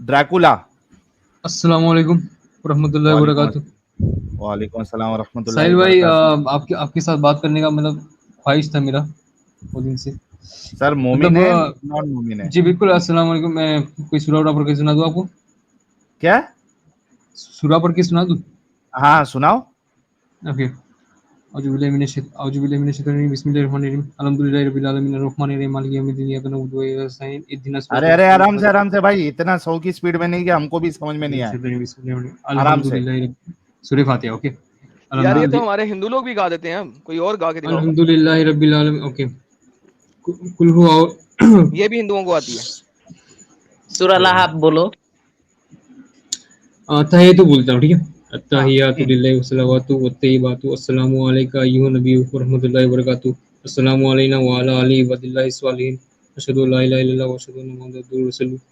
Dracula. अस्सलाम वालेकुम रहमतुल्लाहि व वालेकुम बरकातुहू। वालेकुम अस्सलाम रहमतुल्लाहि साहिल भाई, बरकातहू। आपके आपके साथ बात करने का मतलब ख्वाहिश था मेरा बहुत दिन से। सर मोमिन मतलब है नॉन मोमिन है? जी बिल्कुल। अस्सलाम वालेकुम। मैं कोई सूरा वूरा पढ़ के सुना दूँ आपको? क्या? सूरा पढ़ के सुना दूँ? हाँ सुनाओ। ओके। औज़ु बिल्लाहि मिनश शैतानिर रजीम, बिस्मिल्लाहिर्रहमानिर्रहीम, अल्हम्दुलिल्लाहि रब्बिल आलमीन, अर्रहमानिर्रहीम, मालिकि यौमिद्दीन, इय्याका नअबुदु व इय्याका नस्तईन, इहदिनस अरे सिरातल अरे मुस्तक़ीम, आराम से भाई, इतना 100 की स्पीड में नहीं कि हमको भी समझ में नहीं आए। आराम से। अल्हम्दुलिल्लाहि सूरह फातिहा। ओके। यार ये तो हमारे हिंदू लोग भी गा देते हैं, कोई और गा के दिखाओ। अल्हम्दुलिल्लाहि रब्बिल आलमीन। ओके। कुल हुआ। ये भी हिंदुओं को आती है। सूरह अल्लाह आप बोलो। तहियतु बोलता हूँ, ठीक है। हाँ। अत्तहियातु लिल्लाहि वस्सलावातु वत्तय्यिबातु अस्सलामु अलैका अय्युहन नबिय्यु व रहमतुल्लाहि व बरकातुहू। अस्सलामु अलैना व अला आलिहि इबादिल्लाहिस सालिहीन। अशहदु अल्ला इलाहा इल्लल्लाह व अशहदु अन्ना मुहम्मदर रसूलुल्लाह।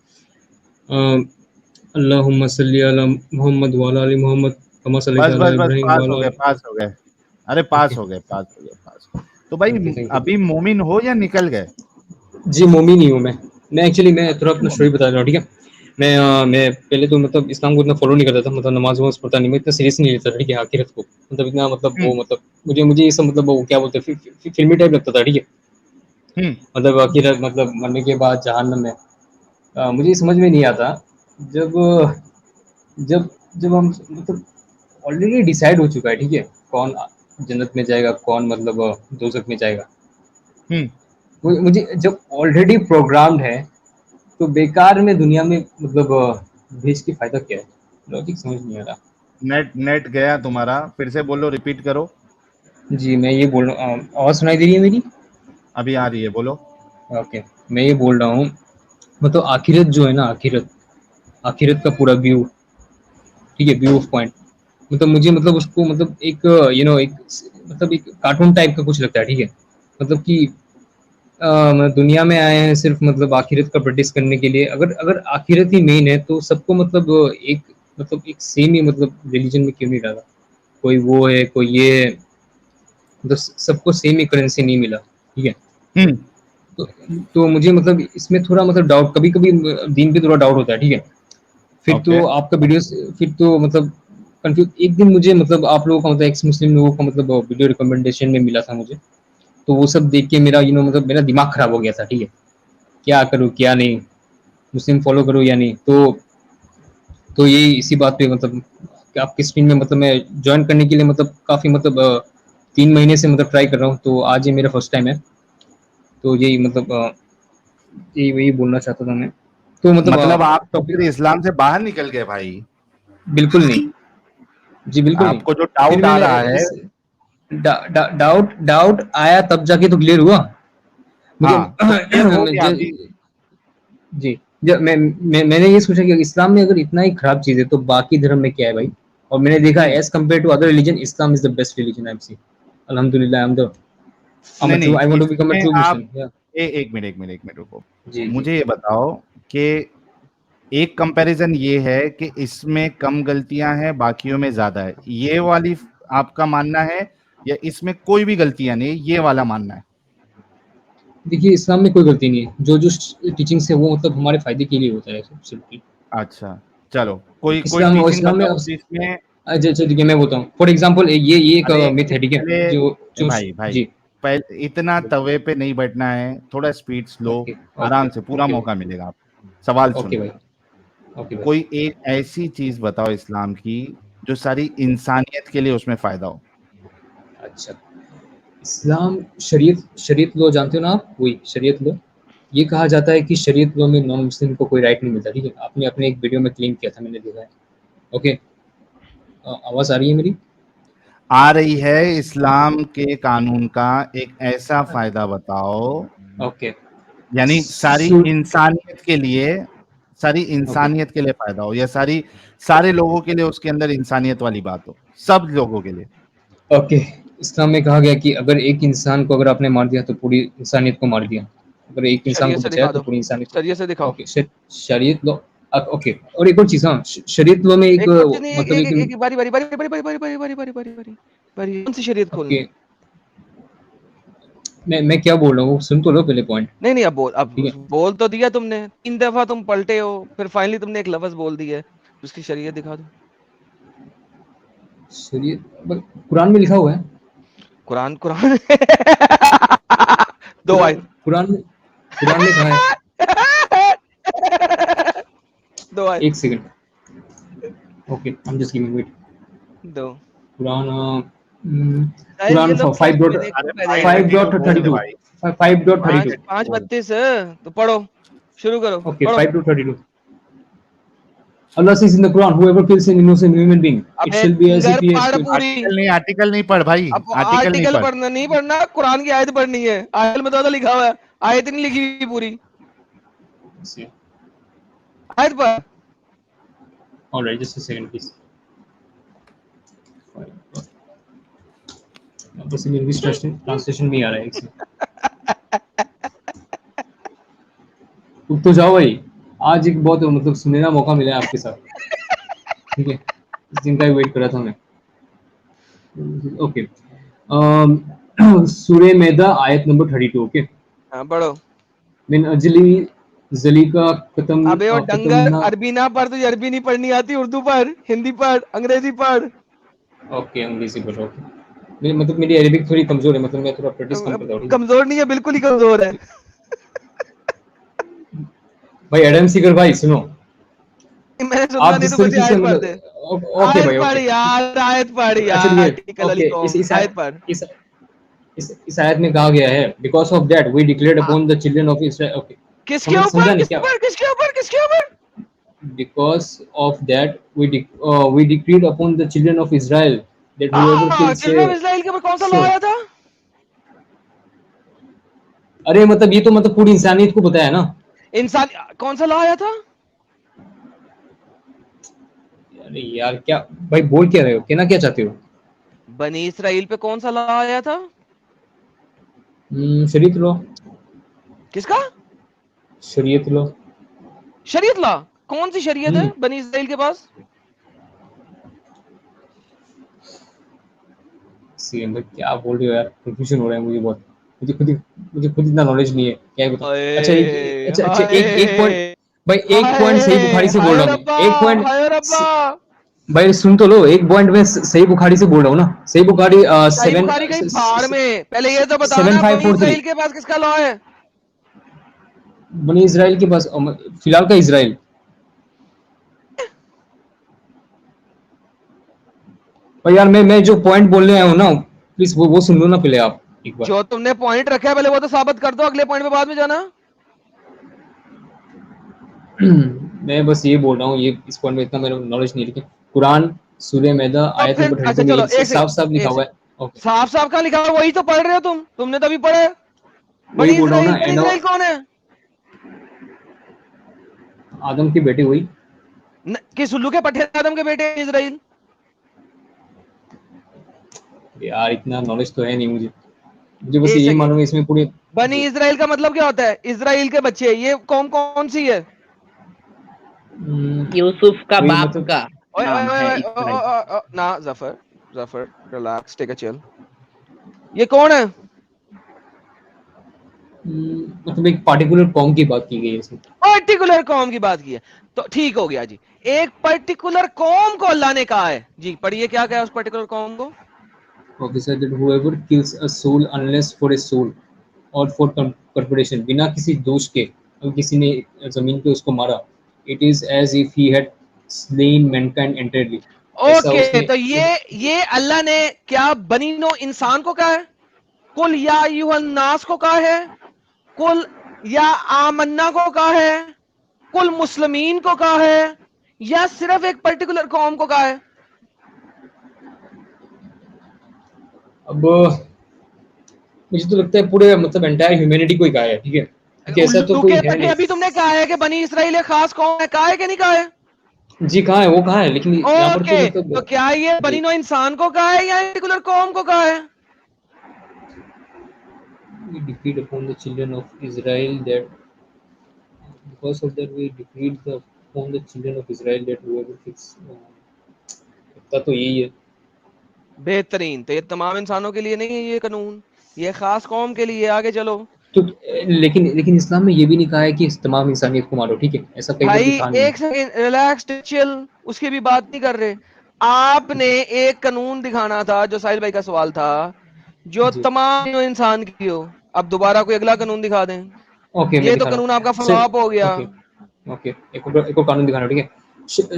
अल्लाहुम्मा सल्लि अला मुहम्मद व अला आलि मुहम्मद कमा बस सल्लैता अला बस बस इब्राहीम व पास हो अला गए, आलि। पास हो गए। अरे ओके पास हो गए, पास हो गए, पास। तो भाई ओके, थैंक यू। अभी मोमिन हो या निकल गए? जी मोमिन ही हूँ मैं एक्चुअली मैं थोड़ा अभी अपना स्टोरी मोमिन। बता रहा हूँ, ठीक है। मैं पहले तो मतलब इस्लाम को इतना फॉलो नहीं करता था, मतलब नमाज वमाज पढ़ता नहीं, मैं इतना सीरियस नहीं लेता था, ठीक है, आखिरत को मतलब इतना मतलब वो हम्म मतलब मुझे ये सब मतलब वो क्या बोलते हैं फिल्मी टाइप लगता था, ठीक है। हम्म मतलब आखिरत मतलब मरने के बाद जहन्नम में मुझे ये समझ में नहीं आता। जब जब जब हम मतलब ऑलरेडी डिसाइड हो चुका है, ठीक है, कौन जन्नत में जाएगा, कौन मतलब दोजख में जाएगा। हम्म मुझे जब ऑलरेडी प्रोग्राम्ड है तो बेकार में दुनिया में मतलब भेज के फायदा क्या है? लॉजिक समझ नहीं आ रहा। नेट नेट गया तुम्हारा, फिर से बोलो, रिपीट करो। जी मैं ये बोल रहा हूँ, आवाज़ सुनाई दे रही है मेरी? अभी आ रही है, बोलो। ओके। मैं ये बोल रहा हूँ मतलब आखिरत जो है ना, आखिरत आखिरत का पूरा व्यू, ठीक है, व्यू ऑफ पॉइंट, मतलब मुझे मतलब उसको मतलब एक एक मतलब एक कार्टून टाइप का कुछ लगता है, ठीक है। मतलब कि दुनिया में आए हैं सिर्फ मतलब आखिरत का प्रैक्टिस करने के लिए। अगर अगर आखिरत ही मेन है तो सबको मतलब एक मतलब एक सेम ही मतलब रिलीजन में क्यों नहीं डाला? कोई वो है, कोई ये है, मतलब सबको सेम ही करेंसी नहीं मिला, ठीक है। हम्म तो, तो मुझे मतलब इसमें थोड़ा मतलब डाउट, कभी कभी दीन पे थोड़ा डाउट होता है, ठीक है। फिर ओके। तो आपका वीडियो, फिर तो मतलब कंफ्यूज। एक दिन मुझे मतलब आप लोगों का मतलब एक्स मुस्लिम लोगों का मतलब वीडियो रिकमेंडेशन में मिला था मुझे, तो वो सब देख के मेरा मतलब मेरा दिमाग खराब हो गया था, ठीक है। क्या करूँ क्या नहीं, मुस्लिम फॉलो करूँ या नहीं। तो ये इसी बात पे मतलब कि आपकी स्क्रीन में मतलब मैं ज्वाइन करने के लिए मतलब काफ़ी मतलब 3 महीने से मतलब ट्राई कर रहा हूँ, तो आज ये मेरा फर्स्ट टाइम है। तो यही मतलब यही वही बोलना चाहता था मैं। तो मतलब मतलब आप तो टॉपिक फिर इस्लाम से बाहर निकल गए भाई। बिल्कुल नहीं। जी बिल्कुल नहीं। आपको जो फिर डाउट आ मैंने रहा है। इस डाउट डाउट आया तब जाके तो क्लियर हुआ मुझे। हाँ तो क्लियर हो गया अभी। जी, जब मैंने ये सोचा कि इस्लाम में अगर इतना ही खराब चीज़ है तो बाकी धर्म में क्या है भाई? और मैंने देखा hmm as compare to other religion, Islam is the best religion I am see. अल्हम्दुलिल्लाह, नहीं नहीं, I want to become a इसमें ट्रू आप मुस्लिम। या एक मिनट रुको। जी जी। मुझे ये बताओ कि एक कंपैरिजन ये है कि इसमें कम गलतियां हैं, बाकियों में ज्यादा है, ये वाली आपका मानना है, या इसमें कोई भी गलतियां नहीं, ये वाला मानना है? देखिए, इस्लाम में कोई गलती नहीं है, जो जो टीचिंग्स है वो मतलब हमारे फायदे के लिए होता है सिंपली। अच्छा चलो, कोई कोई इस्लाम और टीचिंग इस्लाम में बताओ जिसमें। अच्छा ठीक है, मैं बताऊँ फॉर एग्जाम्पल ये एक अरे मिथ है, ठीक है, पहले जो जो भाई भाई, जी पहले इतना तवे पे नहीं बैठना है, थोड़ा स्पीड स्लो। ओके ओके आराम से, पूरा ओके मौका मिलेगा आपको। सवाल ओके सुनो। भाई, ओके भाई। कोई एक ऐसी चीज बताओ इस्लाम की जो सारी इंसानियत के लिए उसमें फायदा हो। अच्छा, इस्लाम शरीयत शरीयत लो जानते हो ना आप? वही शरीयत लो। ये कहा जाता है कि शरीयत लो में नॉन मुस्लिम को कोई राइट नहीं मिलता, ठीक है। आपने अपने एक वीडियो में क्लेम किया था, मैंने देखा है। ओके। आवाज़ आ रही है मेरी? आ रही है। इस्लाम के कानून का एक ऐसा फायदा बताओ, ओके। यानी सारी सु इंसानियत के लिए, सारी ओके इंसानियत के लिए फायदा हो, या सारे लोगों के लिए उसके अंदर इंसानियत वाली बात हो, सब लोगों के लिए। ओके। इस्लाम में कहा गया कि अगर एक इंसान को अगर आपने मार दिया तो पूरी इंसानियत को मार दिया। अगर एक इंसान को शरीयत से बचाया दिखा तो दो, पूरी इंसानियत। शरीयत से दिखाओ। ओके। शरीयत लो। ओके। और एक और चीज़, हाँ, शरीयत लो में एक एक कुछ नहीं, मतलब एक एक बारी बारी बारी बारी बारी बारी बारी बारी बारी बारी बारी कौन सी शरीयत खोलनी ओके। है? मैं क्या बोल रहा हूँ सुन तो लो पहले पॉइंट। नहीं अब ठीक है। बोल तो दिया तुमने, 3 दफा तुम पलटे हो, फिर फाइनली तुमने एक लफ्ज बोल दिया है, उसकी शरीयत दिखा दो। शरीयत कुरान में लिखा हुआ है। कुरान कुरान दो कुरान आयत कुरान में कहा है। दो आयत एक second, okay I am just giving wait. दो कुरान गाइस, ये कुरान लोग 5 डॉट मैंने अरे पहले भाई 5.32 भाई 5.32 5:32 तो पढ़ो, शुरू करो, okay पढ़ो। 5.32 Allah says in the Quran, whoever kills an innocent human being, it अबे shall be as finger if he has पढ़ killed. पूरी। आर्टिकल नहीं पढ़ भाई, अब आर्टिकल नहीं आर्टिकल पढ़। पढ़ना नहीं पढ़ना, कुरान की आयत पढ़नी है। आयत में तो लिखा हुआ है, आयत नहीं लिखी हुई पूरी, See. आयत पढ़। All right, just a second, please. बस इंग्लिश ट्रांसलेशन में ही आ रहा है एक सेकंड। उठ तो जाओ भाई, आज एक बहुत मतलब सुनहरा मौका मिला है आपके साथ। ठीक है, इस दिन का ही वेट कर रहा था मैं। ओके, सूरह मैदा आयत नंबर 32। ओके, हाँ पढ़ो। मिन अजली जलीका कतम अबे वो डंगर, कतमना। अरबी ना पढ़, तुझे अरबी नहीं पढ़नी आती, उर्दू पढ़, हिंदी पढ़, अंग्रेजी पढ़। ओके, अंग्रेजी बोलो। मेरी मतलब मेरी अरेबिक थोड़ी कमजोर है, मतलब मैं थोड़ा प्रैक्टिस कम करता हूँ। कमजोर नहीं है, बिल्कुल ही कमजोर है। भाई एडम सीकर भाई सुनो, मैंने सुनना आप नहीं, जिस तो बस तरीके से आयत पढ़ दे। मतलब ओके आयत भाई पढ़ ओके। यार, आयत पढ़ अच्छा यार, ठीक है, आर्टिकल वाली ओके कौम, आयत पढ़। इस आयत में कहा गया है because of that we declared upon the children of Israel. Okay, किसके समझ ऊपर, समझा नहीं किसके क्या? ऊपर, किसके ऊपर, किसके ऊपर? Because of that we decreed upon the children of Israel that whoever kills a children of Israel के ऊपर कौन सा लॉ so आया था? अरे मतलब ये तो मतलब पूरी इंसानियत को पता है ना। इंसान, कौन सा लॉ आया था? अरे यार क्या भाई बोल क्या रहे हो, कहना क्या चाहते हो? बनी इसराइल पे कौन सा लॉ आया था? शरीयत लो, किसका? शरीयत लो। शरीयत लॉ? कौन सी शरीयत है बनी इसराइल के पास? सीएम भाई क्या बोल रहे हो यार, कंफ्यूजन हो रहा है मुझे बहुत। मुझे खुद इतना नॉलेज नहीं है, क्या है बताओ। अच्छा एक पॉइंट भाई, एक पॉइंट सही बुखारी से बोल हाय रहा हूँ रब्बा, मैं, एक पॉइंट हाय रब्बा। भाई सुन तो लो, एक पॉइंट में सही बुखारी से बोल रहा हूँ ना, सही बुखारी सही बुखारी कहीं बाहर में, पहले ये तो बताना बनी 7543 इसराइल के पास किसका लॉ है? बनी इसराइल के पास फिलहाल का इसराइल। पर यार मैं जो पॉइंट बोलने आया हूँ ना, प्लीज वो सुन लो ना पहले आप एक बार। जो तुमने पॉइंट रखा है पहले वो तो साबित कर दो, अगले पॉइंट पे बाद में जाना। मैं बस ये बोल रहा हूँ, ये इस पॉइंट में इतना मेरा नॉलेज नहीं है, लेकिन कुरान सूरह मैदा तो आयत फिर नंबर 32 अच्छा में चलो, ये एक साफ साफ सेकंड, लिखा एक हुआ है। सेकंड। ओके, साफ साफ कहाँ लिखा हुआ? वही तो पढ़ रहे हो तुम, तुमने तभी पढ़ा है। वही बनी बोल रहा हूँ इसराइल, ना, बनी एंड इसराइल कौन है? आदम की बेटी हुई। किस उल्लू के पट्टे आदम के बेटे इसराइल? यार इतना नॉलेज तो है नहीं मुझे, मुझे बस एक यही सेकंड, मालूम है इसमें पूरी बनी इसराइल का मतलब क्या होता है? इसराइल के बच्चे, ये कौम कौन सी है? यूसुफ का वही बाप मतलब का ओए ओए नाम ओए है ओए, इस्राइल। ना Zafar, Zafar relax, take a chill. ये कौन है? मतलब एक पार्टिकुलर कौम की बात की गई है इसमें। पर्टिकुलर कौम की बात की है, तो ठीक हो गया जी। एक पर्टिकुलर कौम को अल्लाह ने कहा है जी, पढ़िए क्या कहा है उस पर्टिकुलर कौम को? Officer that whoever kills a soul unless for a soul or for corporation, बिना किसी दोष के अगर किसी ने जमीन पे उसको मारा, it is as if he had slain mankind entirely। ऐसा ओके, उसने तो ये अल्लाह ने क्या बनी नो इंसान को कहा है? कुल या अय्युहन नास को कहा है? कुल या आमन्ना को कहा है? कुल मुस्लिमीन को कहा है? या सिर्फ एक पर्टिकुलर कौम को कहा है? अब मुझे तो लगता है पूरे मतलब एंटायर ह्यूमैनिटी को ही कहा है, ठीक है, क्योंकि ऐसा तो उल्लू कोई के है पट्टे, नहीं। अभी तुमने कहा है कि बनी इसराइल एक खास कौम है, कहा है कि नहीं कहा है? जी कहाँ है, वो कहाँ है, लेकिन यहाँ पर तो ओके, तो मतलब क्या ये बनी जी नो इंसान को कहा है या पर्टिकुलर कौम को कहा है? we decreed upon the children of Israel that because of that we decreed upon the children of Israel that whoever kills लगता तो यही है। बेहतरीन, तो ये तमाम इंसानों के लिए नहीं है ये कानून? ये खास कौम के लिए, आगे चलो। तो लेकिन लेकिन इस्लाम में ये भी नहीं कहा है कि तमाम इंसानियत को मारो, ठीक है, ऐसा कहीं पर भी भाई कहा नहीं है। एक सेकंड रिलैक्स चिल, उसकी भी बात नहीं कर रहे। आपने एक कानून दिखाना था, जो साहिल भाई का सवाल था, जो जी तमाम इंसान की हो। अब दोबारा कोई अगला कानून दिखा दें। ओके, मैं ये तो दिखा रहा कानून हूँ आपका सर। फ्लॉप हो गया। ओके ओके, एक और कानून दिखा रहा हूँ, ठीक है।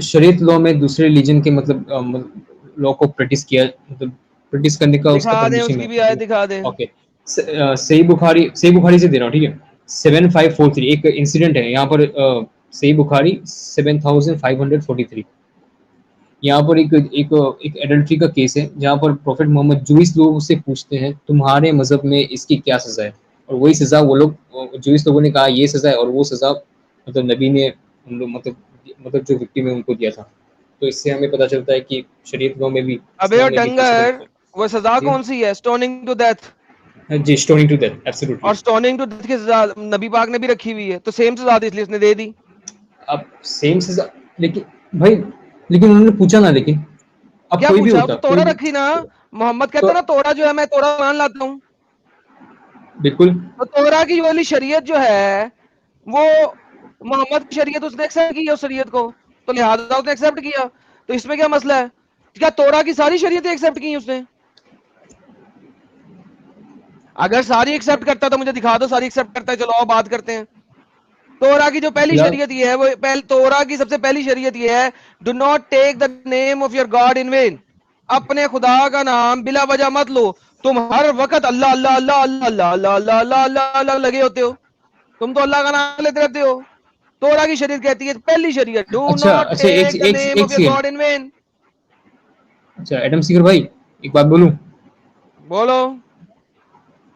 शरीयत लॉ में दूसरे रिलीजन के मतलब लॉ को प्रैक्टिस किया, मतलब प्रैक्टिस करने का उसका दिखा दें, परमिशन उसकी है, भी ठीक आयत है। दिखा दें। ओके, सही बुखारी से दे रहा हूँ, ठीक है। 7543 एक इंसिडेंट है यहाँ पर, सही बुखारी 7543। यहाँ पर एक एक एक एडल्ट्री का केस है, जहाँ पर प्रॉफेट मोहम्मद जूइस लोगों से पूछते हैं तुम्हारे मजहब में इसकी क्या सजा है, और वही सजा वो लोग जूइस लोगों ने कहा ये सजा है, और वो सजा मतलब नबी ने उन लोग मतलब जो विक्टिम है उनको दिया था। तो इससे हमें पता चलता है कि शरीयत लॉ में भी, अबे इस्लाम और में भी कैसे डंगर, बनता वो सजा है। कौन सी है? Stoning to death. जी स्टोनिंग टू डेथ, एब्सोल्युटली। और स्टोनिंग टू डेथ की सजा नबी पाक ने भी रखी हुई है, तो सेम सजा दी, इसलिए उसने दे दी। अब सेम सजा, लेकिन भाई, लेकिन उन्होंने पूछा ना, लेकिन अब क्या कोई भी पूछा? होता, तो कोई तोड़ा भी, रखी ना। मोहम्मद कहता तो है ना, तोड़ा जो है मैं तोड़ा मान लाता हूँ। बिल्कुल। तो तोरा की वाली शरीयत जो है, वो मोहम्मद की शरीयत उसने एक्सेप्ट की है, उस शरीयत को, तो लिहाजा उसने एक्सेप्ट किया। तो इसमें क्या मसला है? क्या तोरा की सारी शरीयतें एक्सेप्ट की उसने? अगर सारी एक्सेप्ट करता तो मुझे दिखा दो, सारी एक्सेप्ट करता है, चलो आओ बात करते हैं। तोरा की जो पहली फिलहाल शरीयत ये है, वो तोरा की सबसे पहली शरीयत ये है, do not take the name of your god in vain. अपने खुदा का नाम बिला वजह मत लो। तुम हर वक्त अल्लाह अल्लाह अल्लाह अल्लाह अल्लाह अल्लाह अल्लाह अल्लाह अल्लाह अल्लाह लगे होते हो। तुम तो अल्लाह का नाम लेते रहते हो। तोरा की शरीयत कहती है, पहली शरीयत, डू अच्छा नॉट अच्छा, एक टेक द एक नेम एक of your second. God in when. अच्छा एडम सीकर भाई, एक बात बोलूं, बोलो।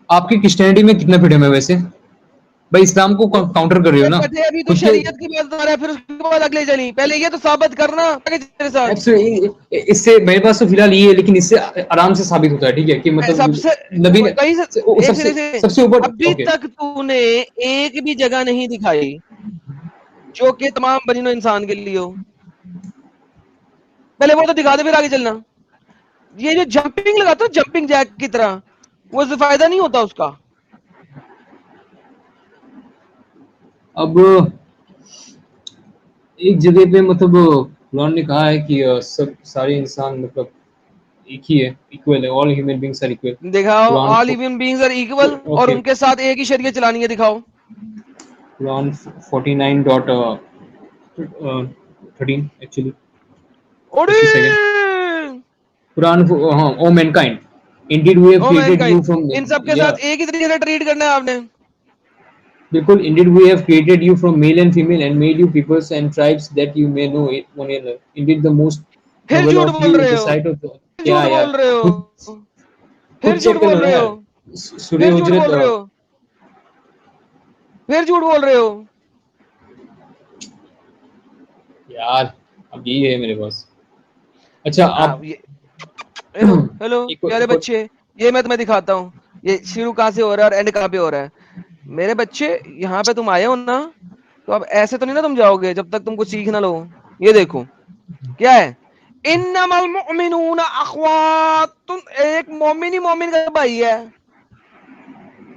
आपकी क्रिश्चियनिटी में कितना फ्रीडम है वैसे? भाई इस्लाम को काउंटर कर रहे हो ना बेटे अभी तो खुद के। शरीयत की बात है, फिर उसके बाद अगले चली, पहले ये तो साबित करना तेरे साथ। इससे मेरे पास तो फिलहाल ये है, लेकिन इससे आराम से साबित होता है, ठीक है, कि मतलब सबसे नबी ने कहीं से एक सबसे सिरे से, सबसे ऊपर। अभी ओके, तक तूने एक भी जगह नहीं दिखाई जो कि तमाम बनीनो इंसान के लिए हो। पहले वो तो दिखा दे, फिर आगे चलना। ये जो जंपिंग लगाता है जंपिंग जैक की तरह, वो उससे फायदा नहीं होता उसका। अब एक जगह पे मतलब कुरान ने कहा है कि सब सारे इंसान मतलब एक ही है, इक्वल है, all human beings are equal. दिखाओ, Quran all human beings are equal, और ओके, उनके साथ एक ही शरीयत चलानी है, दिखाओ। कुरान 49.13 एक्चुअली, ओडी just a second. Quran, oh mankind, indeed we have oh created you mankind, from, इन सब के yeah, साथ एक ही तरीके से ट्रीट करना है आपने। बिल्कुल, indeed we have created you from male and female and made you peoples and tribes that you may know it one another. Indeed the most फिर noble झूठ of बोल you is रहे the हो, sight of the, फिर क्या झूठ यार, बोल रहे खुद हो, खुद फिर झूठ चेक कर लो बोल ना रहे हो, यार। सूर्य फिर झूठ हुजरत बोल रहे हो, फिर झूठ बोल रहे हो। यार, अब यही है मेरे पास। अच्छा आप ये हेलो हेलो प्यारे एक और, बच्चे, ये मैं तुम्हें दिखाता हूँ, ये शुरू कहाँ से हो रहा है और एंड कहाँ पे हो रहा है। मेरे बच्चे, यहाँ पे तुम आए हो ना, तो अब ऐसे तो नहीं ना तुम जाओगे जब तक तुम कुछ सीख ना लो। ये देखो क्या है, इन्नमल मुमिनून अखवातुन, एक मोमिन ही मोमिन का भाई है,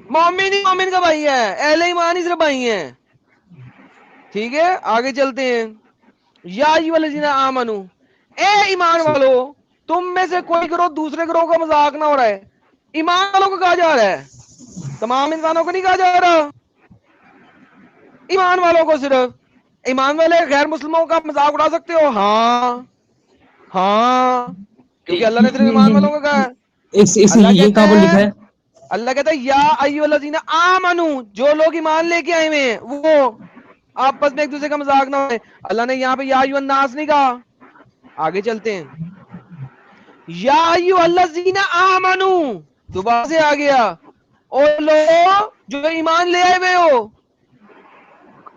मोमिन ही मोमिन का भाई है, अहले ईमान ही सिर्फ भाई है। ठीक है, आगे चलते हैं। या अय्युहल्लज़ीना आमनू, ए ईमान जी वालो, तुम में से कोई गिरोह दूसरे गिरोह का मजाक ना हो रहा है। ईमान वालों को कहा जा रहा है, तमाम इंसानों को नहीं कहा जा रहा, ईमान वालों को सिर्फ। ईमान वाले गैर मुस्लिमों का मजाक उड़ा सकते हो? हाँ हाँ, क्योंकि अल्लाह ने सिर्फ ईमान वालों को कहा है। इसे अल्लाह ये कहते कहाँ पर लिखा हैं, है? अल्लाह कहता है या अय्युहल्लज़ीना आमनू, जो लोग ईमान लेके आए हुए हैं वो आपस में एक दूसरे का मजाक ना हो। अल्लाह ने यहाँ पे या अय्युहन नास नहीं कहा। आगे चलते हैं, या अय्युहल्लज़ीना आमनू, दोबारा से आ गया, और लोग जो ईमान ले आए हुए हो।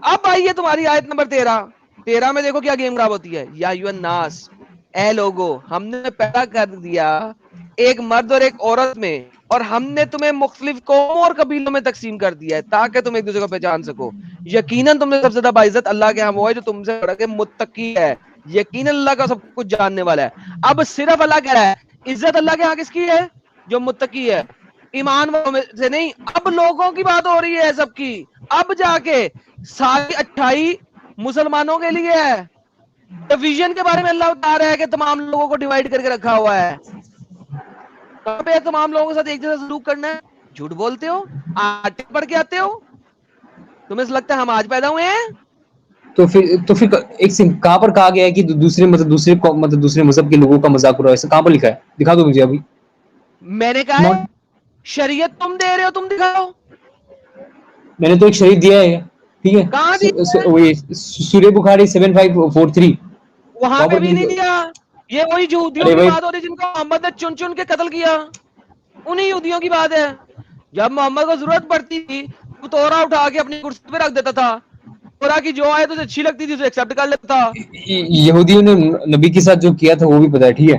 अब आइए तुम्हारी आयत नंबर 13 में देखो क्या गेम खराब होती है। या अय्युहन नास, ए लोगो, हमने पैदा कर दिया एक मर्द और एक औरत में, और हमने तुम्हें मुख्तलिफ कौमों और कबीलों में तकसीम कर दिया है ताकि तुम एक दूसरे को पहचान सको। यकीनन तुमने सबसे ज्यादा बाइज्जत अल्लाह के यहाँ वो है जो तुमसे बड़ा के मुत्तकी है। यकीनन अल्लाह का सब कुछ जानने वाला है। अब सिर्फ अल्लाह कह रहा है, इज्जत अल्लाह के यहाँ किसकी है? जो मुत्तकी है। ईमान वालों में से नहीं, अब लोगों की बात हो रही है सबकी। अब जाके सारी अच्छाई मुसलमानों के लिए है। डिवीजन के बारे में अल्लाह बता रहा है कि तमाम लोगों को डिवाइड करके रखा हुआ है। कहां पे तमाम लोगों के साथ एक जैसा सलूक करना है? झूठ बोलते हो, आर्टिकल पढ़ के आते हो, तुम्हें लगता है हम आज पैदा हुए हैं? तो फिर एक सिंह कहां पर कहा गया है कि दूसरे दूसरे मजहब के लोगों का मजाक उड़ाओ? ऐसा कहां पर लिखा है? दिखा दो मुझे अभी। मैंने कहा है शरीयत तुम दे रहे हो, तुम दिखाओ। मैंने तो एक शरीफ दिया है, ठीक है, कहां दिया है? वही सूर्य बुखारी 7543 वहां पे भी नहीं दिया। ये वही यहूदियों अरे की भाई, बात हो रही है जिनको मोहम्मद ने चुन चुन के कत्ल किया, उन्हीं यहूदियों की बात है। जब मोहम्मद को जरूरत पड़ती थी तो तोरा उठा के अपनी कुर्सी पे रख देता था। तोरा की जो आए तो अच्छी लगती थी उसे एक्सेप्ट कर लेता था। यहूदियों ने नबी के साथ जो किया था वो भी पता है, ठीक है,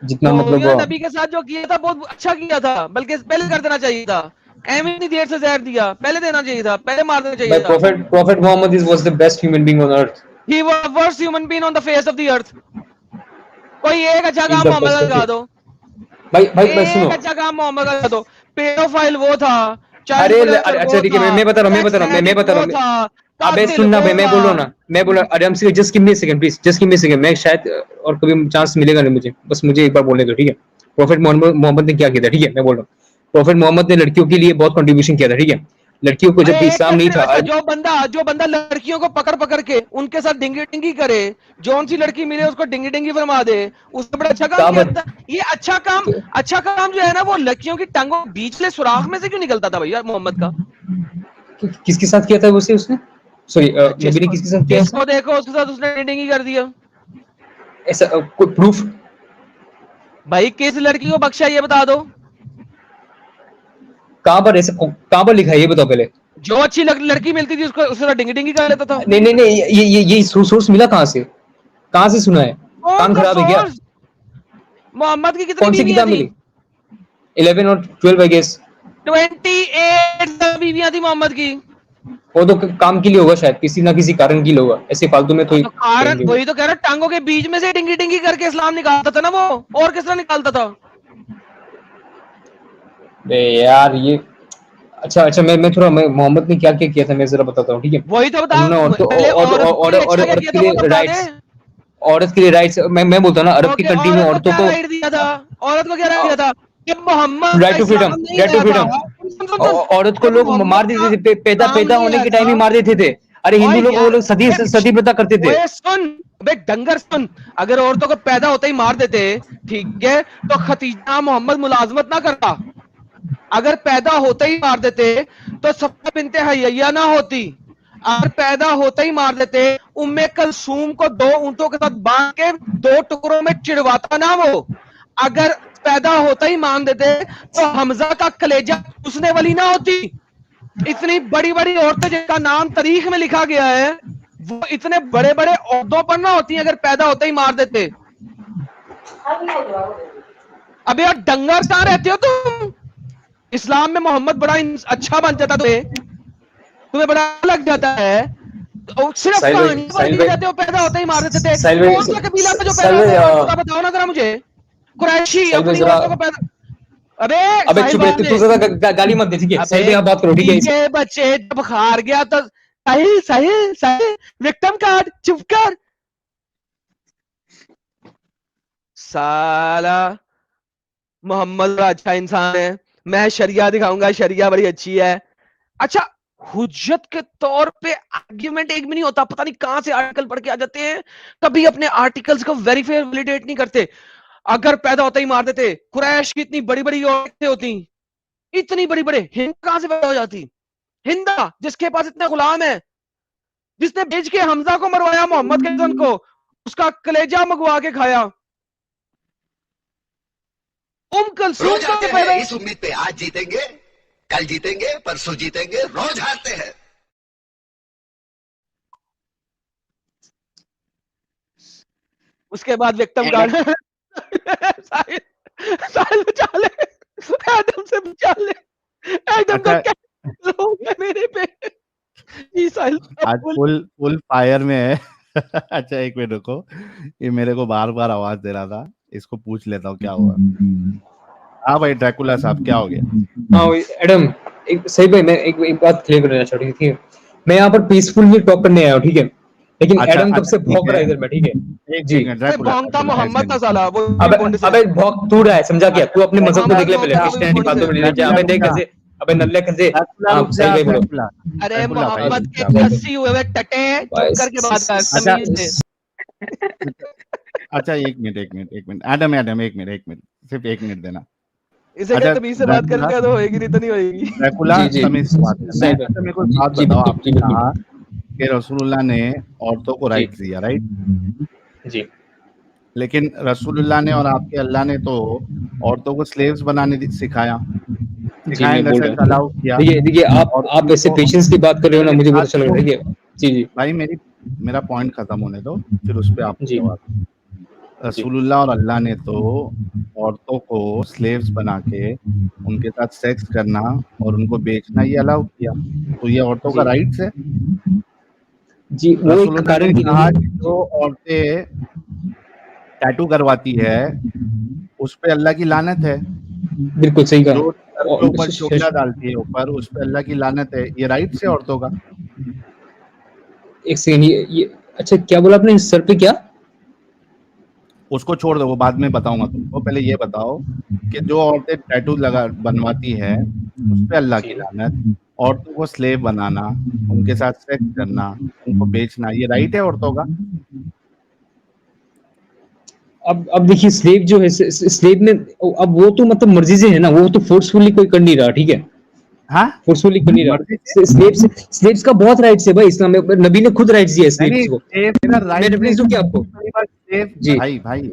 जितना यहूदियों ने मतलब नबी के साथ जो किया था बहुत अच्छा किया था, बल्कि पहले कर देना चाहिए था। एम इतनी देर से जहर दिया, पहले देना चाहिए था, पहले मार देना चाहिए भाई था। prophet Muhammad was the best human being on earth. He was the worst human being on the face of the earth. कोई एक अच्छा He's काम the मोहम्मद best का of दिखा it. दो, भाई सुनो, एक अच्छा काम मोहम्मद का दिखा दो। पेडोफाइल वो था, चाइल्ड अरे मोलेस्टर अच्छा वो ठीक था, है, मैं बता रहा हूँ सेक्स एडिक्ट वो था, अबे कातिल सुनना वो भाई, मैं था। बोल रहा हूँ ना, मैं बोला, अरे हम से just give me second please, just give me second, मैं शायद और कभी चांस मिलेगा नहीं मुझे, बस मुझे एक बार बोलने दो, ठीक है। प्रॉफिट मोहम्मद ने क्या किया था, ठीक है, मैं बोल रहा हूँ, प्रॉफिट मोहम्मद ने लड़कियों के लिए बहुत कंट्रीब्यूशन किया था, ठीक है। लड़कियों को अरे जब एक इस्लाम नहीं था, अच्छा, जो बंदा लड़कियों को पकड़ पकड़ के उनके साथ डिंगी डिंगी करे, जौन सी लड़की मिले उसको डिंगी डिंगी फरमा दे, उसने बड़ा अच्छा काम किया था। ये अच्छा काम जो है ना, वो लड़कियों की टांगों के बीच ले सुराख में से क्यों निकलता था भैया मोहम्मद का? किसके साथ किया था उसने, सॉरी, नबी ने किसके साथ किया ऐसा? जिसको देखो उसके साथ उसने डिंगी डिंगी कर दिया। ऐसा कोई प्रूफ? भाई किस लड़की को बख्शा ये बता दो। कहां पर लिखा है ये बताओ पहले। जो अच्छी लड़की मिलती थी उसको उसके साथ डिंगी डिंगी कर लेता था। नहीं, ये सोर्स मिला कहां से सुना है? कौन कान सा खराब है क्या? सोर्स? मोहम्मद की कितनी कौन सी बीवियां किताब थी? मिली? 11 और 12 आई गेस। 28 बीवियां थी मोहम्मद की। वो तो काम के लिए होगा शायद, किसी ना किसी कारण के लिए होगा, ऐसे फालतू में तो कारण करेंगे वो। वही तो कह रहा, टांगों के बीच में से डिंगी डिंगी करके इस्लाम निकालता था ना वो, और किस तरह निकालता था? यार ये अच्छा, मैं मोहम्मद ने क्या क्या किया था मैं जरा बताता हूँ, ठीक है। वही तो बता। उन्होंने पहले औरत क्या औरत किया के था वो लिए बता दे। राइट्स, औरत के लिए राइट्स, मैं बोलता हूँ ना, अरब की ओके, कंट्री में औरत को औरतों क्या को राइट दिया था? औरत को क्या राइट दिया था? जब मोहम्मद का राइट टू फ्रीडम, इस्लाम नहीं आया था, सुन सुन सुन, औरत को जब लोग मार मोहम्मद का देते थे, इस्लाम पैदा नहीं होने आया के था। टाइम ही मार देते थे। अरे हिंदू ओए लोग, वो यार, लोग सती प्रथा करते थे। ओए सुन, बे डंगर सुन, अगर औरतों को पैदा होते ही मार देते, ठीक है, तो खतीजा मोहम्मद मुलाजमत ना करता। अगर पैदा होते ही मार देते तो सफा बिनते हय्या ना होती। अगर पैदा होते ही मार देते, उम्मे कलसूम को 2 ऊंटों के साथ बांध के 2 टुकड़ों में चिड़वाता ना वो। अगर पैदा होते ही मान देते तो हमजा का कलेजा उसने वाली ना होती। इतनी बड़ी बड़ी औरतें जिनका नाम तारीख में लिखा गया है, वो इतने बड़े बड़े औहदों पर ना होती अगर पैदा होते ही मार देते। अबे यार डंगर कहां रहते हो तुम? इस्लाम में मोहम्मद बड़ा अच्छा बन जाता, तुम्हें बड़ा लग जाता है, तो सिर्फ कहानी पर दिए जाते हो, पैदा होते ही मार देते थे। कौन सा कबीला था जो पैदा होते ही मार देता? बताओ ना जरा मुझे। कुरैशी अपनी औरतों को पैदा। अबे चुप रह, तू ज्यादा गाली मत दे, ठीक है, साहिल भाई आप बात करो, ठीक है। ये बच्चे जब हार गया तो साहिल साहिल साहिल विक्टिम कार्ड, चुप कर साला। मोहम्मद बड़ा अच्छा इंसान है, मैं शरिया दिखाऊंगा, शरिया बड़ी अच्छी है। अच्छा, हुज्जत के तौर पे आर्ग्यूमेंट एक भी नहीं होता, पता नहीं कहां से आर्टिकल पढ़ के आ जाते हैं, कभी अपने आर्टिकल्स को वेरीफाई वैलिडेट नहीं करते। अगर पैदा होता ही मार देते, कुरैश की इतनी बड़ी बड़ी औरतें होती, इतनी बड़ी बड़े, हिंद कहां से पैदा हो जाती? हिंदा जिसके पास इतने गुलाम है, जिसने भेज के हमजा को मरवाया मोहम्मद के सन को, उसका कलेजा मंगवा के खाया। कलसूम रोज आते को पैदा हैं इस उम्मीद पे आज जीतेंगे, कल जीतेंगे, परसों जीतेंगे, रोज हारते हैं। उसके बाद विक्टिम कार्ड। साहिल बचा ले, एडम से बचा ले, एडम का अच्छा, क्या होगा मेरे पे? जी साहिल आज फुल फायर में है। अच्छा एक मिनट रुको, ये मेरे को बार बार आवाज दे रहा था, इसको पूछ लेता हूँ क्या हुआ। हाँ भाई ड्रैकुला साहब, क्या हो गया? हाँ एडम, एक सही भाई, मैं एक बात क्लियर करना चाहता हूँ, ठीक है? मैं यहाँ पर पीसफुली टॉक करने आया हूँ, ठीक है? लेकिन अच्छा, एडम कब से ठीक भौंक रहा है है। इधर में, ठीक है? एक जी। सेकंड, ड्रैकुला, भौंकता ड्रैकुला, मोहम्मद ऐसे था साला, वो अबे Bundesliga। अबे भौंक तू रहा है, समझा क्या? तू अपने मजहब को देख ले पहले, मोहम्मद क्रिश्चियनिटी भौंकता बात में Bundesliga। ले जा। अबे देख कैसे, अबे नल्ले खंजे। ड्रैकुला, हाँ रुक सही जा, भाई बोलो। ड्रैकुला, अरे ड्रैकुला भाई, मोहम्मद रुक के जा भाई। कस्सी हुए टटे, चुप करके बात कर अच्छा, तमीज से। अच्छा, एक मिनट, एडम, एक मिनट, सिर्फ 1 मिनट देना। इसे अच्छा, क्या तमीज से बात ड्रैकुला, करेंगे तो होएगी, नहीं तो नहीं होएगी। ड्रैकुला, जी जी तमीज से बात करना है। सही अच्छा, मेरे को जी बात जी बताओ, बिल्कुल, जी आपने बिल्कुल कहा कि रसूलुल्लाह ने औरतों को जी राइट्स दिया, राइट? जी लेकिन रसूलुल्लाह ने और आपके अल्लाह ने तो औरतों को स्लेव्स बनाने सिखाया, जी मैं इन द बोल सेंस रहा हूँ। अलाउ किया। देखिए और आप ऐसे उनको, पेशेंस की बात कर रहे हो ना, मेरी मुझे बहुत बात अच्छा लग रहा सुनो है। देखिए जी जी भाई, मेरा पॉइंट खत्म होने दो, फिर उस पे आप जी जवाब। जी रसूलुल्लाह और अल्लाह ने तो औरतों को स्लेव्स बना के उनके साथ सेक्स करना और उनको बेचना ये अलाउ किया, तो ये औरतों का जी राइट्स है। जी, वो एक रसूलुल्लाह ने कारण के कहा कि लिए। जो औरतें टैटू करवाती है उस पे अल्लाह की लानत है, बिल्कुल सही कहा। जो सर के और ऊपर चोला डालती है ऊपर, उस पे अल्लाह की लानत है। ये राइट्स है औरतों का। एक सेकंड, ये अच्छा क्या बोला आपने, सर पे क्या? उसको छोड़ दो, वो बाद में बताऊंगा तुमको। पहले ये बताओ कि जो औरतें टैटू लगा बनवाती है उस पे अल्लाह की जी लानत, औरतों को स्लेव बनाना, उनके साथ सेक्स करना, उनको बेचना, ये राइट है औरतों का? अब देखिए, स्लेव जो है, स्लेव में अब वो तो मतलब मर्जी से है ना, वो तो फोर्सफुली कोई कर नहीं रहा, ठीक है? हाँ, फोर्सफुली कर नहीं मर्जी से रहा। स्लेव्स का बहुत राइट्स है भाई, इस्लाम में नबी ने खुद राइट्स दिए नहीं, स्लेव्स को। स्लेव का मैं राइट नहीं। रेफरेंस दूं क्या आपको? सबसे पहली बात स्लेव, जी भाई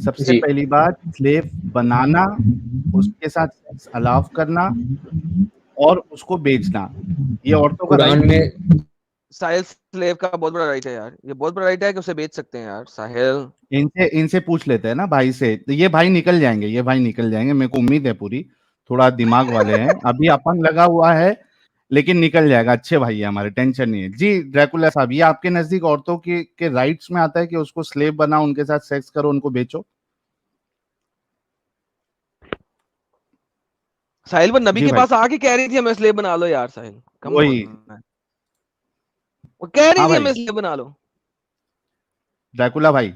सबसे जी पहली बात स्लेव बनाना, उसके साथ सेक्स अलाव करना और उसको बेचना, ये औरतों का कुरान राइट है। में। साहिल स्लेव का बहुत बड़ा राइट है यार, ये बहुत बड़ा राइट है कि उसे बेच सकते हैं यार साहिल। इनसे पूछ लेते हैं ना भाई से, तो ये भाई निकल जाएंगे, मेरे को उम्मीद है पूरी। थोड़ा दिमाग वाले हैं, अभी अपन लगा हुआ है, लेकिन निकल जाएगा। अच्छे भाई है हमारे, टेंशन नहीं है जी। ड्रैकुला साहब, ये आपके नजदीक औरतों के राइट्स में आता है कि उसको स्लेव बनाओ, उनके साथ सेक्स करो, उनको बेचो? साहिल वो नबी जी के भाई, पास आके कह रही थी हमें स्लेव बना लो यार साहिल, कम वही। ऑन। वो कह रही हाँ थी भाई, हमें स्लेव बना लो। ड्रैकुला भाई,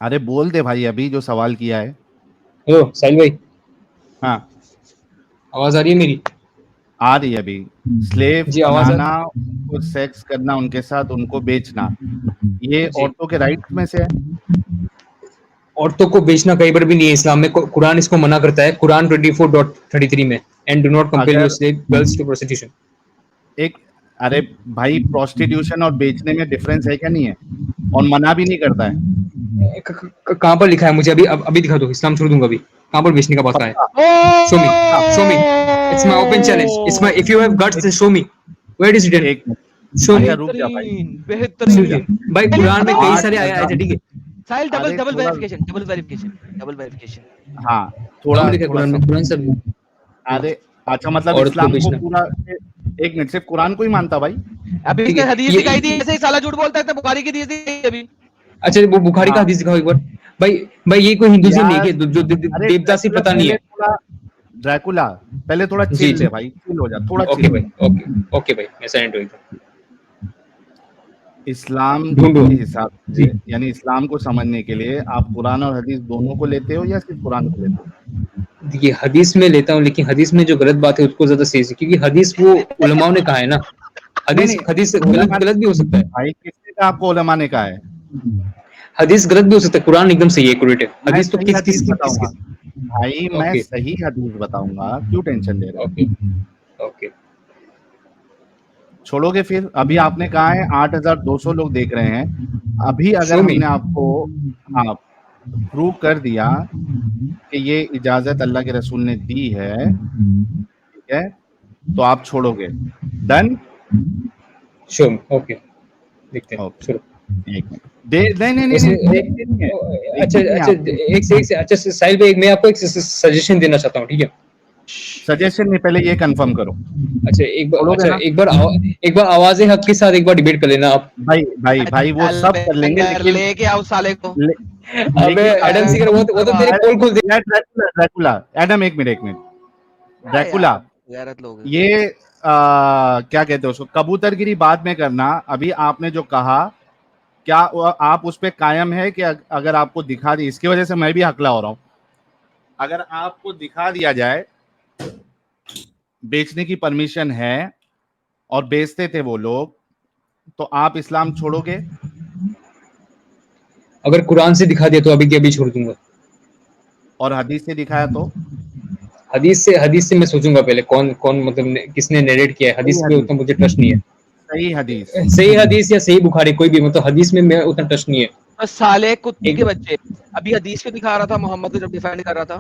अरे बोल दे भाई, अभी जो सवाल किया है। हेलो साहिल भाई, हाँ, आवाज आ रही है मेरी? आ रही है अभी। स्लेव जी आवाज बनाना, उनको सेक्स करना, उनके साथ उनको बेचना, ये जी, औरतों के राइट्स में से है। औरतों को बेचना कहीं पर भी नहीं है इस्लाम में, कुरान इसको मना करता है, कुरान 24.33 में, and do not compel your अगर स्लेव गर्ल्स टू प्रोस्टिट्यूशन। एक, अरे भाई, प्रोस्टिट्यूशन और बेचने में डिफरेंस है क्या? नहीं है, और मना भी नहीं करता है। कहाँ पर लिखा है? मुझे अभी दिखा दो, इस्लाम छोड़ दूंगा अभी। कहाँ पर बेचने का बात है? Show me, show me, it's my open challenge, it's my, if you have guts show me, where is it? एक मिनट, शो मी। अच्छा रुक जा भाई, बेहतरीन भाई कुरान में कई सारे आया 8,000 है, ठीक है? साहिल डबल अरे डबल थोड़ा, वेरिफिकेशन। हाँ, कहाँ थोड़ा पर लिखा है थोड़ा कुरान में? सब। कुरान सर, अरे अच्छा, मतलब औरत को इस्लाम को बेचना, पूरा, एक मिनट, सिर्फ कुरान को ही मानता भाई? अभी ठीक इसने है? हदीस ये दिखाई थी, ऐसे ही साला झूठ बोलता है, तो बुखारी की हदीस दी अभी। अच्छा, वो बुखारी का हाँ हदीस दिखाओ एक बार। भाई भाई ये कोई हिंदुइज्म नहीं है यार, कि जो अरे देवदासी ड्रैकुला, पता नहीं है। ड्रैकुला पहले थोड़ा जी चिल जी, ले भाई, चिल हो जा, थोड़ा चिल ओके हो भाई, जा। ओके भाई, मैं साइलेंट हो गया। इस्लाम ढूंढो के हिसाब जी। से, यानी इस्लाम को समझने के लिए आप कुरान और हदीस दोनों को लेते हो या सिर्फ कुरान को लेते हो? देखिए, हदीस में लेता हूँ, लेकिन हदीस में जो गलत बात है उसको ज्यादा सही है, क्योंकि हदीस वो उलमाओं ने कहा है ना। नहीं हदीस नहीं, हदीस उलमा गलत भी हो सकता है। भाई, किसने कहा आपको उलमा ने कहा है? हदीस गलत भी हो सकता है, कुरान एकदम सही है, एक्यूरेट है। मैं हदीस तो सही हदीस किस बताऊंगा भाई, मैं ओके सही हदीस बताऊंगा, क्यों टेंशन ले रहे हो? Okay okay. छोड़ोगे फिर? अभी आपने कहा है 8,200 लोग देख रहे हैं। अभी अगर शो मी। हमने आपको, हाँ, प्रूव कर दिया कि ये इजाजत अल्लाह के रसूल ने दी है, ठीक है, तो आप छोड़ोगे? डन? शो मी, ओके, देखते हैं, ओके, चलो। एक मिनट दे, नहीं नहीं नहीं इसमें नहीं, देखते नहीं है, अच्छा देखते नहीं है अच्छा, आपको। एक से अच्छा साहिल भाई, मैं आपको एक सजेशन देना चाहता हूँ, ठीक है? सजेशन नहीं, पहले ये कंफर्म करो, अच्छा छोड़ोगे ना? एक बार आवाज़े हक के साथ एक बार डिबेट कर लेना आप। भाई भाई भाई, वो सब कर लेंगे, अंदर लेकिन लेके आओ साले को। अबे एडम सीकर वो तो तेरे पोल खोल दे। ड्रैकुला ड्रैकुला एडम, एक मिनट ड्रैकुला, गैरत लोग हैं। ये क्या कहते हैं उसको, कबूतरगिरी बाद में करना। अभी आपने जो कहा, क्या आप उस पे कायम है कि अगर आपको दिखा दी, इसकी वजह से मैं भी हकला हो रहा हूं, अगर आपको दिखा दिया जाए बेचने की परमिशन है और बेचते थे वो लोग, तो आप इस्लाम छोड़ोगे? अगर कुरान से दिखा दिया तो अभी के अभी छोड़ दूंगा। और हदीस से दिखाया तो? हदीस से मैं सोचूंगा पहले कौन कौन मतलब किसने नरेट किया है। हदीस पे उतना मुझे ट्रस्ट नहीं है। सही हदीस, सही हदीस या सही बुखारी, कोई भी, मतलब हदीस में मैं उतना ट्रस्ट नहीं है। बस साले कुत्ते एक के बच्चे, अभी हदीस पे दिखा रहा था मोहम्मद को जब डिफेंड कर रहा था।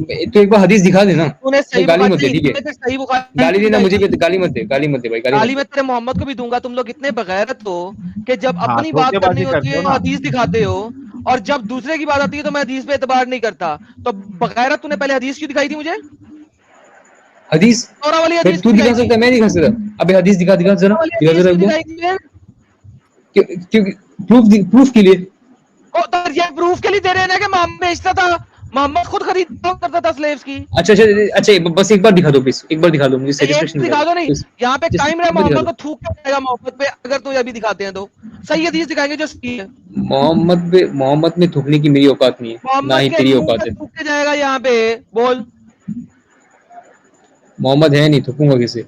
तो एक बार हदीस दिखा देना। तूने सही गाली मत दे, बुखारी ठीक है? नहीं, फिर सही बुखारी गाली देना दिखाई मुझे थी। भी, गाली मत दे, गाली मत दे भाई, गाली गाली मत मैं दे। तेरे मोहम्मद को भी दूंगा। तुम लोग इतने बगैरत हो कि जब हाँ, अपनी बात करनी धोखेबाजी होती करते हो है ना। हदीस दिखाते हो, और जब दूसरे की बात आती है तो मैं हदीस पे एतबार नहीं करता। तो बगैरत तूने पहले हदीस क्यों दिखाई थी मुझे? हदीस तोरा वाली भाई हदीस तू क्यों दिखा दिखाई थी? सकता है, मैं दिखा सकता? अबे हदीस दिखा, दिखा जरा, तोरा वाली दिखा हदीस जरा क्यों एक बार। दिखाई थी फिर? क्योंकि प्रूफ के लिए। ओ, तो ये प्रूफ के लिए दे रहे हैं ना कि मोहम्मद बेचता था, मोहम्मद खुद खरीद करता था स्लेव्स की। अच्छा अच्छा अच्छा, बस एक बार दिखा दो प्लीज, एक बार दिखा दो, मुझे तो एक सेटिस्फेक्शन दिला दिखा दो दो, नहीं प्लीज। यहाँ पे जस्ट टाइम रहा एक बार दिखा मोहम्मद दो। को थूक के जाएगा मोहम्मद पे, अगर तू अभी दिखाते हैं तो सही हदीस दिखाएंगे जो सही है। मोहम्मद में थूकने की मेरी औकात नहीं है, ना मोहम्मद ही के तेरी मुंह औकात पे है। थूक के जाएगा यहाँ पे, बोल। मोहम्मद है नहीं, थूकूंगा किसे?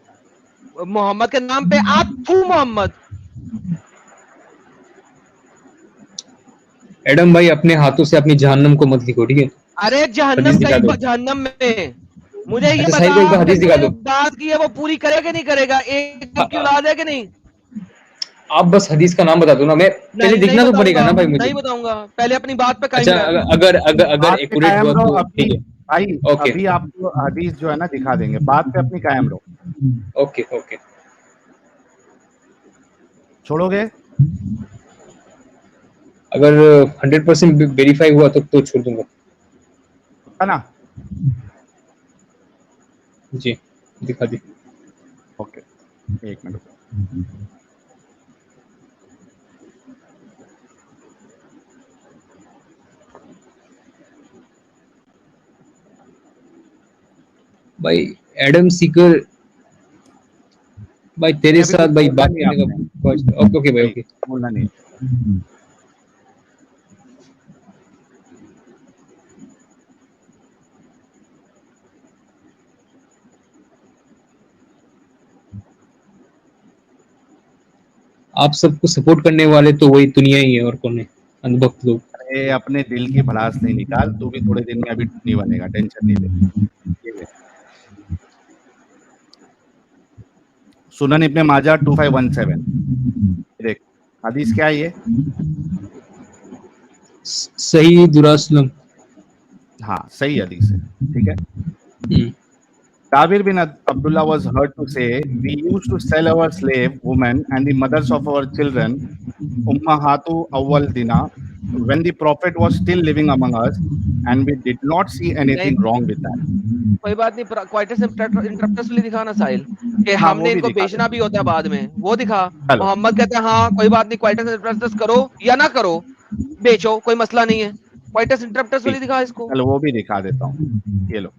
मोहम्मद के नाम पे आ थू मोहम्मद। एडम भाई अपने हाथों से अपनी जहन्नम को मत लिखो, ठीक है? अरे हदीस जहन्नम दिखा कई दो। जहन्नम में। मुझे ये अच्छा साहिल बता को एक बार कि हदीस दिखा तूने जो दो। बात की है वो पूरी करेगा नहीं करेगा? एक हाँ, की औलाद है कि नहीं? आप बस हदीस का नाम बता दो ना, मैं पहले नहीं, नहीं देखना तो पड़ेगा बताऊंगा, ना भाई मुझे। नहीं बताऊंगा। पहले अपनी बात पे कायम अच्छा रह। अगर बात पे एक्यूरेट कायम हुआ रहो तो अभी ठीक है। भाई। ओके अभी आपको हदीस जो है ना दिखा देंगे, बात पे अपनी कायम रहो। Okay okay. छोड़ोगे? अगर 100% वेरीफाई हुआ तो छोड़ दूंगा। है ना? जी दिखा दी। ओके, एक मिनट। भाई एडम सीकर भाई तेरे नहीं, अभी साथ कुछ भाई बोलना बात नहीं है करने आपने, का। ओके ओके भाई नहीं ओके। बोलना नहीं। आप सबको सपोर्ट करने वाले तो वही दुनिया ही है, और कौन है? अनभक्त लोग। अरे अपने दिल की भड़ास नहीं निकाल, तू भी थोड़े दिन में अभी नहीं बनेगा, टेंशन नहीं ले। ये ले। सुनन इब्ने माजा 2517, देख हदीस क्या है ये? सही दुरासलम। हाँ सही हदीस है, ठीक है। हम्म, Jabir bin Abdullah was heard to say, "We used to sell our slave women and the mothers of our children, ummahatu awwaldina, when the Prophet was still living among us, and we did not see नहीं, anything wrong with that." कोई बात नहीं। Coitus interrupts वाली दिखा ना साहिल, कि हाँ वो हमने भी इनको दिखा बेचना देते भी होता है बाद में, वो दिखा। चलो। मोहम्मद कहते हैं हाँ कोई बात नहीं, क्वाइटस इंटरप्टस करो या ना करो, बेचो, कोई मसला नहीं है। क्वाइटस इंटरप्टस वाली ठीक, दिखा इसको। चलो वो भी दिखा देता हूँ, ये लो।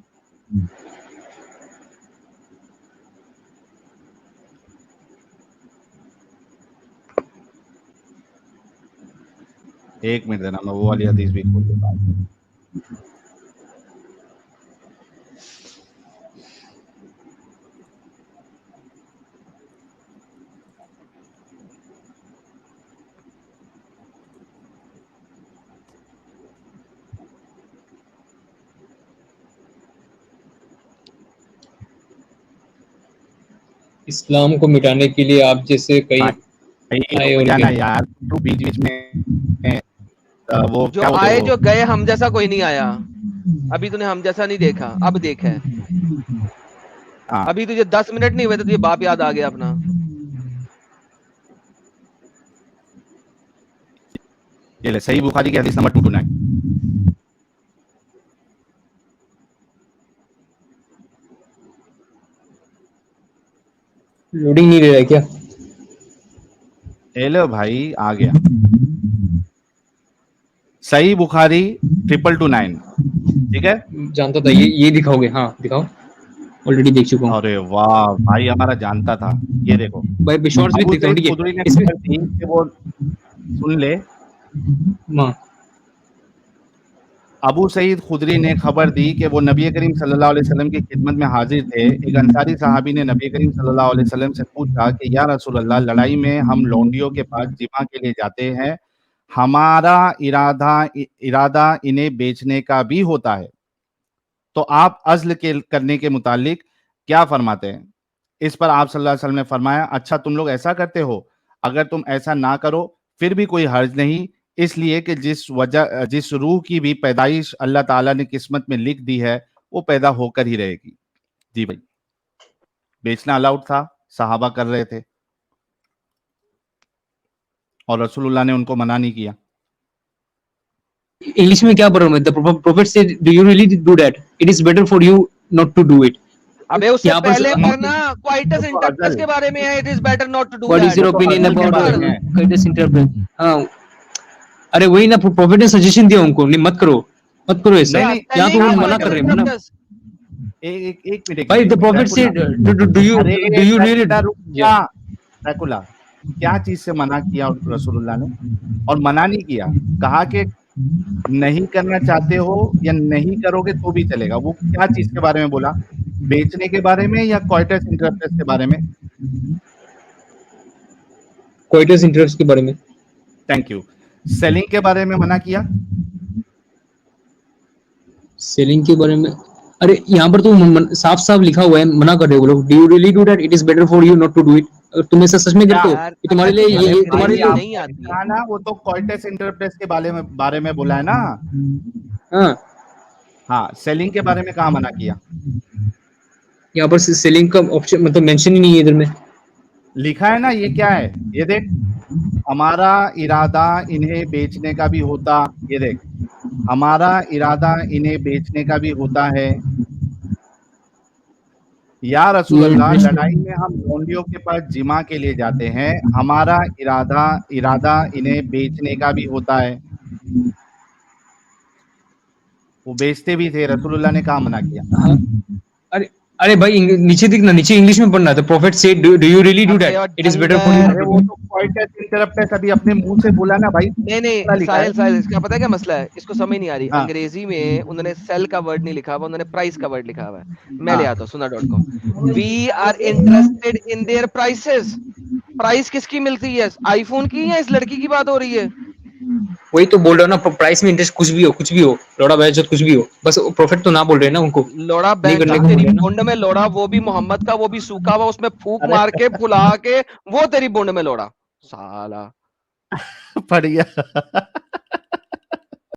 एक मिनट देना, मैं वो वाली हदीस भी खोल देता हूँ। इस्लाम को मिटाने के लिए आप जैसे कई भाई आए रुक और जाना गए। यार, तू बीच बीच में वो जो क्या बोलते आए हो? जो गए, हम जैसा कोई नहीं आया। अभी तूने हम जैसा नहीं देखा, अब देख है। हाँ अभी तुझे 10 मिनट नहीं हुए तो तुझे बाप याद आ गया अपना। ये ले, सही बुखारी की हदीस नंबर 229। लोडिंग नहीं ले रहा है क्या? ले लो भाई, आ गया। सही बुखारी 2229, ठीक है। जानता था ये दिखाओगे? हाँ दिखाओ, ऑलरेडी देख चुका हूँ। अरे वाह भाई, हमारा जानता था। ये देखो, भाई विश्वास भी अबू देखता हूँ, सईद ठीक खुदरी है ने इसमें। खबर दी कि वो, सुन ले, हाँ अबू सईद खुदरी ने खबर दी कि वो नबी करीम सल्लल्लाहु अलैहि वसल्लम की खिदमत में हाजिर थे। एक अंसारी सहाबी ने नबी करीम सल्लल्लाहु अलैहि वसल्लम से पूछा कि या रसूल अल्लाह, लड़ाई में हम लौंडियों के पास जिमा के लिए जाते हैं, हमारा इरादा इन्हें बेचने का भी होता है, तो आप अज़्ल के करने के मुतालिक क्या फरमाते हैं? इस पर आप सल्लल्लाहु अलैहि वसल्लम ने फरमाया, अच्छा तुम लोग ऐसा करते हो, अगर तुम ऐसा ना करो फिर भी कोई हर्ज नहीं, इसलिए कि जिस रूह की भी पैदाइश अल्लाह ताला ने किस्मत में लिख दी है वो पैदा होकर ही रहेगी। जी भाई, बेचना अलाउड था, सहाबा कर रहे थे और रसूलुल्लाह ने उनको मना नहीं किया। इंग्लिश में क्या पढ़ रहा हूँ? The prophet said do you really do that? It is better for you not to do it. अबे उससे यहाँ पर पहले हम पढ़ना, क्वाइटस इंटरप्टस के बारे में है, it is better not to do what is that. Your opinion अज़ल के अबाउट बारे में है। क्वाइटस इंटरप्रेट? हाँ अरे वही ना, प्रोफेट ने सजेशन दिया उनको, नहीं मत करो, मत करो ऐसा। नहीं, यहाँ तो वो Telling मना Quietus कर रहे हैं, मना। Interruptus। एक मिनट भाई the prophet said do you अरे रियली? ड्रैकुला, क्या चीज से मना किया रसूलुल्लाह ने? और मना नहीं किया, कहा कि नहीं करना चाहते हो या नहीं करोगे तो भी चलेगा। वो क्या चीज के बारे में बोला? बेचने के बारे में या क्वाइटस इंटरप्रेस के बारे में? क्वाइटस इंटरप्ट के बारे में। Thank you. सेलिंग के बारे में मना किया? सेलिंग के बारे में, अरे यहाँ पर तो साफ साफ लिखा हुआ है, मना कर रहे हो वो लोग। Do you really do that? It is better for you not to do it. अगर तुम ऐसा सच में करते हो यार, कि तुम्हारे लिए अरे ये भाई, तुम्हारे लिए नहीं आती है। कहा ना, वो तो क्वाइटस इंटरप्रेस के बारे में बोला है ना। हाँ हाँ, सेलिंग के बारे में कहा मना किया? यहाँ पर सेलिंग का ऑप्शन मतलब मेंशन ही नहीं है इधर में। लिखा है ना, ये क्या है? ये देख, हमारा इरादा इन्हें बेचने का भी होता, ये देख, हमारा इरादा इन्हें बेचने का भी होता है। या रसूल अल्लाह, लड़ाई में हम लौंडियों के पास जिमा के लिए जाते हैं, हमारा इरादा इन्हें बेचने का भी होता है। वो बेचते भी थे, रसूलुल्लाह ने कहा मना किया? हाँ अरे अरे भाई नीचे दिखना, नीचे इंग्लिश में पढ़ना। The prophet said do you really do that? It is better for अरे यू। वो तो क्वाइटस इंटरप्रेस अभी अपने मुंह से बोला ना भाई। नहीं लिखा है। साहिल, इसका पता है क्या मसला है? इसको समझ नहीं आ रही। हाँ। अंग्रेजी में उन्होंने सेल का वर्ड नहीं लिखा हुआ, उन्होंने प्राइस का वर्ड लिखा हुआ है। मैं हाँ। ले आता हूँ sunar.com। We are interested in their prices. Price किसकी मिलती है? आईफोन की या इस लड़की की बात हो रही है? वही तो बोल रहा हूँ ना, प्राइस में इंटरेस्ट कुछ भी हो लोड़ा बैच कुछ भी हो, बस प्रोफेट तो ना बोल रहे हैं ना उनको लोड़ा नहीं करने को तेरी बोल रहे हैं ना। बुंड में लोड़ा, वो भी मोहम्मद का, वो भी सूखा हुआ, उसमें फूक अरे। मार के फुला के, वो तेरी बुंड में लोड़ा साला। बढ़िया।